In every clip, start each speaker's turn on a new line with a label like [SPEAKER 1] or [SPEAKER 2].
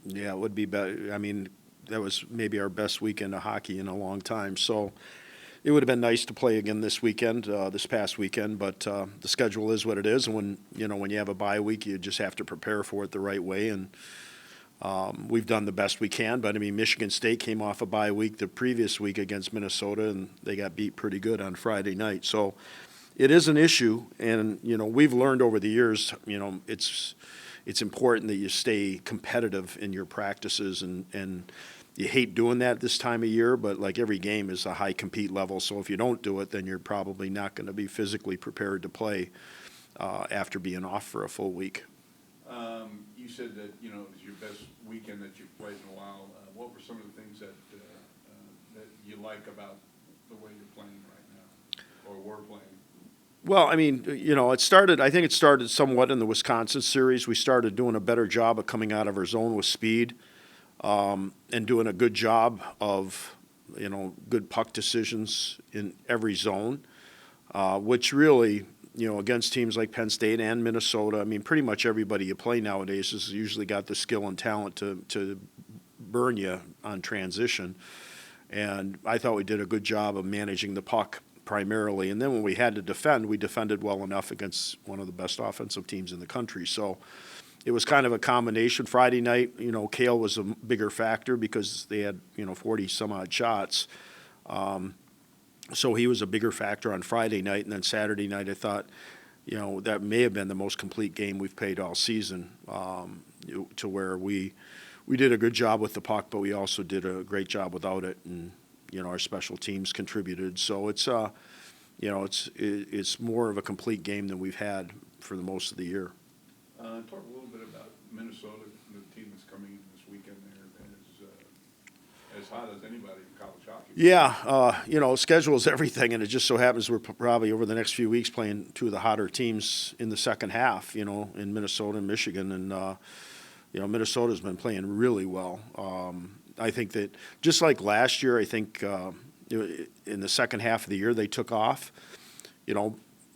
[SPEAKER 1] Yeah, it would be better. I mean, that was maybe our best weekend of hockey in a long time. So it would have been nice to play again this weekend, this past weekend. But the schedule is what it is, and when you have a bye week, you just have to prepare for it the right way. And we've done the best we can. But I mean, Michigan State came off a bye week the previous week against Minnesota, and they got beat pretty good on Friday night. So it is an issue, and we've learned over the years, it's important that you stay competitive in your practices, and you hate doing that this time of year, but like every game is a high compete level. So if you don't do it, then you're probably not going to be physically prepared to play after being off for a full week.
[SPEAKER 2] You said that it was your best weekend that you've played in a while. What were some of the things that you like about the way you're playing right now, or were playing?
[SPEAKER 1] Well, I mean, I think it started somewhat in the Wisconsin series. We started doing a better job of coming out of our zone with speed, and doing a good job of, good puck decisions in every zone, which really, against teams like Penn State and Minnesota, I mean, pretty much everybody you play nowadays has usually got the skill and talent to burn you on transition. And I thought we did a good job of managing the puck primarily. And then when we had to defend, we defended well enough against one of the best offensive teams in the country. So it was kind of a combination. Friday night, Kale was a bigger factor because they had, 40 some odd shots. So he was a bigger factor on Friday night. And then Saturday night, I thought, that may have been the most complete game we've played all season, to where we did a good job with the puck, but we also did a great job without it. And, our special teams contributed. So it's more of a complete game than we've had for the most of the year.
[SPEAKER 2] Talk a little bit about Minnesota, the team that's coming in this weekend there, and is as hot as anybody in college hockey.
[SPEAKER 1] Yeah, schedule is everything, and it just so happens we're probably over the next few weeks playing two of the hotter teams in the second half, in Minnesota and Michigan. And, Minnesota's been playing really well. I think that just like last year, I think in the second half of the year they took off.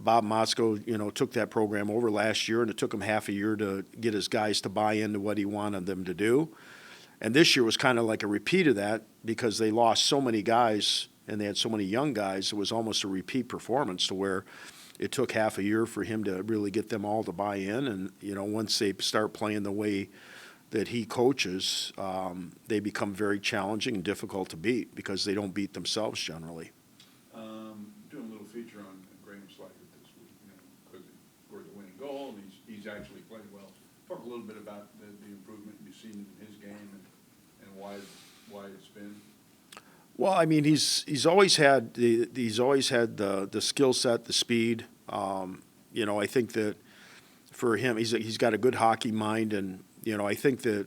[SPEAKER 1] Bob Motzko, took that program over last year, and it took him half a year to get his guys to buy into what he wanted them to do. And this year was kind of like a repeat of that because they lost so many guys and they had so many young guys. It was almost a repeat performance to where it took half a year for him to really get them all to buy in. And, once they start playing the way that he coaches, they become very challenging and difficult to beat because they don't beat themselves generally.
[SPEAKER 2] Doing a little feature on Graham Slater this week, because he scored the winning goal and he's actually played well. Talk a little bit about the improvement you've seen in his game and why it's been.
[SPEAKER 1] Well, I mean, he's always had the skill set, the speed. I think that for him, he's got a good hockey mind, and I think that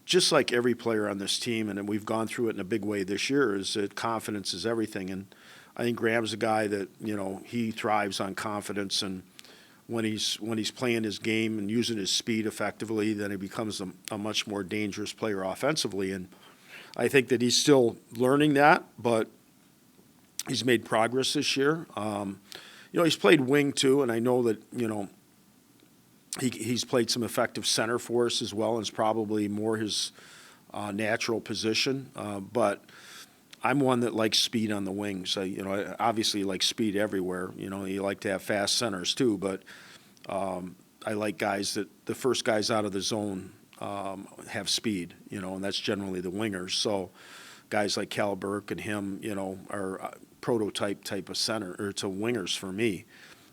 [SPEAKER 1] just like every player on this team, and we've gone through it in a big way this year, is that confidence is everything. And I think Graham's a guy that he thrives on confidence, and when he's playing his game and using his speed effectively, then he becomes a much more dangerous player offensively. And I think that he's still learning that, but he's made progress this year. He's played wing too, and I know that he's played some effective center for us as well, and it's probably more his natural position. But I'm one that likes speed on the wings. I obviously like speed everywhere. You like to have fast centers too, but I like guys that the first guys out of the zone have speed, and that's generally the wingers. So guys like Cal Burke and him, are prototype type of center or to wingers for me.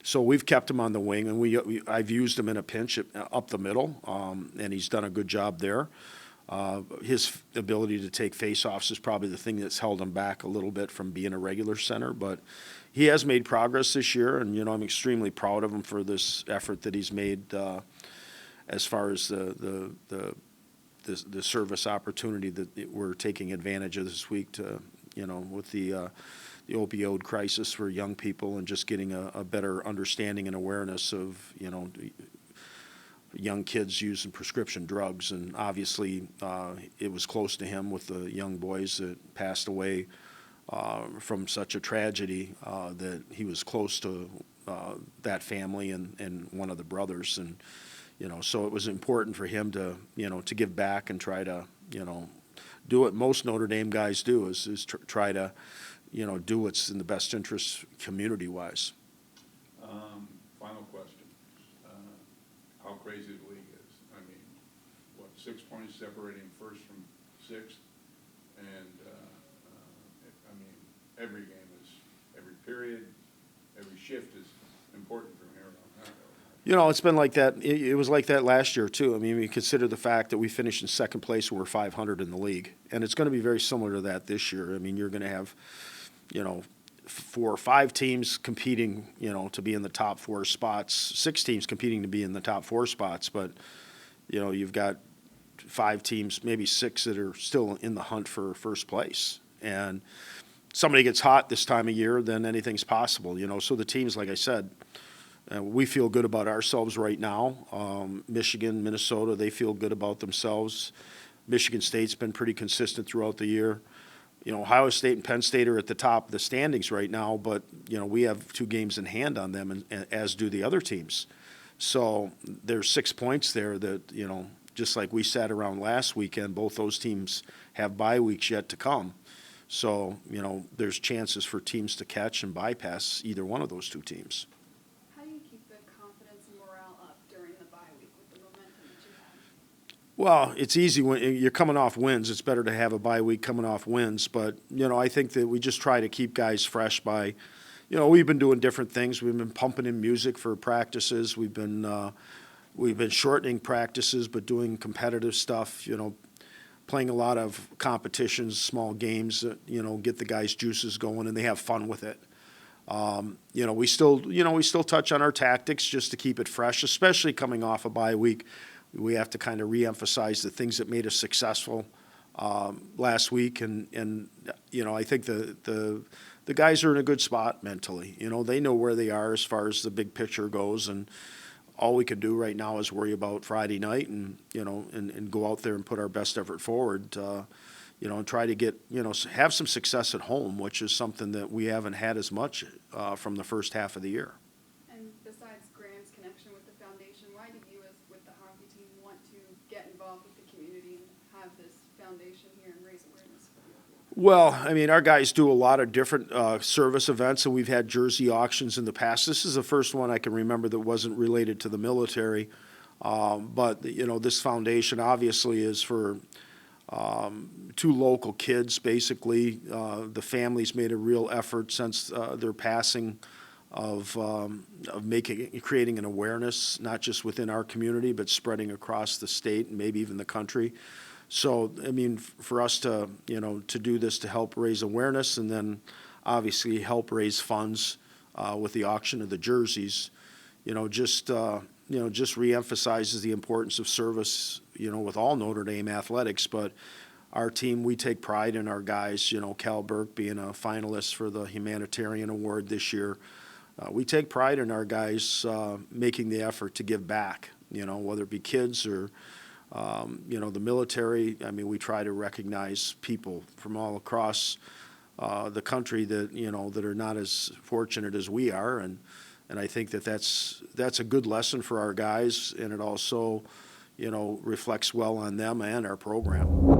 [SPEAKER 1] So we've kept him on the wing, and I've used him in a pinch up the middle, and he's done a good job there. His ability to take faceoffs is probably the thing that's held him back a little bit from being a regular center, but he has made progress this year, and I'm extremely proud of him for this effort that he's made as far as the service opportunity that we're taking advantage of this week to with the opioid crisis for young people and just getting a better understanding and awareness of young kids using prescription drugs. And obviously it was close to him with the young boys that passed away from such a tragedy that he was close to that family and one of the brothers. And So it was important for him to, to give back and try to, do what most Notre Dame guys do is try to, do what's in the best interest community-wise.
[SPEAKER 2] Final question. How crazy the league is. I mean, what, 6 points separating first from sixth? And, I mean, every game is, every period, every shift is important from here on out.
[SPEAKER 1] It's been like that. It was like that last year, too. I mean, we consider the fact that we finished in second place and we're 500 in the league. And it's going to be very similar to that this year. I mean, you're going to have, 4 or 5 teams competing, to be in the top 4 spots, 6 teams competing to be in the top 4 spots. But, you've got 5 teams, maybe 6 that are still in the hunt for first place. And somebody gets hot this time of year, then anything's possible, So the teams, like I said, we feel good about ourselves right now. Michigan, Minnesota, they feel good about themselves. Michigan State's been pretty consistent throughout the year. Ohio State and Penn State are at the top of the standings right now, but, we have 2 games in hand on them, and as do the other teams. So there's 6 points there that, just like we sat around last weekend, both those teams have bye weeks yet to come. So, there's chances for teams to catch and bypass either one of those 2 teams.
[SPEAKER 3] How do you keep the confidence and morale up during the bye week with the momentum that you have?
[SPEAKER 1] Well, it's easy when you're coming off wins. It's better to have a bye week coming off wins. But, I think that we just try to keep guys fresh by, we've been doing different things. We've been pumping in music for practices. We've been shortening practices, but doing competitive stuff, playing a lot of competitions, small games that, get the guys' juices going and they have fun with it. We still touch on our tactics just to keep it fresh, especially coming off a bye week. We have to kind of reemphasize the things that made us successful last week, and I think the guys are in a good spot mentally. They know where they are as far as the big picture goes, and all we can do right now is worry about Friday night and and go out there and put our best effort forward. And try to get, have some success at home, which is something that we haven't had as much from the first half of the year.
[SPEAKER 3] And besides Graham's connection with the foundation, why did you, as with the hockey team, want to get involved with the community and have this foundation here and raise awareness for you?
[SPEAKER 1] Well, I mean, our guys do a lot of different service events, and we've had jersey auctions in the past. This is the first one I can remember that wasn't related to the military. But, this foundation obviously is for 2 local kids, basically. The families made a real effort since their passing of creating an awareness, not just within our community, but spreading across the state and maybe even the country. So, I mean, for us to, to do this to help raise awareness and then obviously help raise funds with the auction of the jerseys, just reemphasizes the importance of service, with all Notre Dame athletics. But our team, we take pride in our guys, Cal Burke being a finalist for the Humanitarian Award this year. We take pride in our guys making the effort to give back, whether it be kids or, the military. I mean, we try to recognize people from all across the country that, that are not as fortunate as we are. And I think that's a good lesson for our guys, and it also, reflects well on them and our program.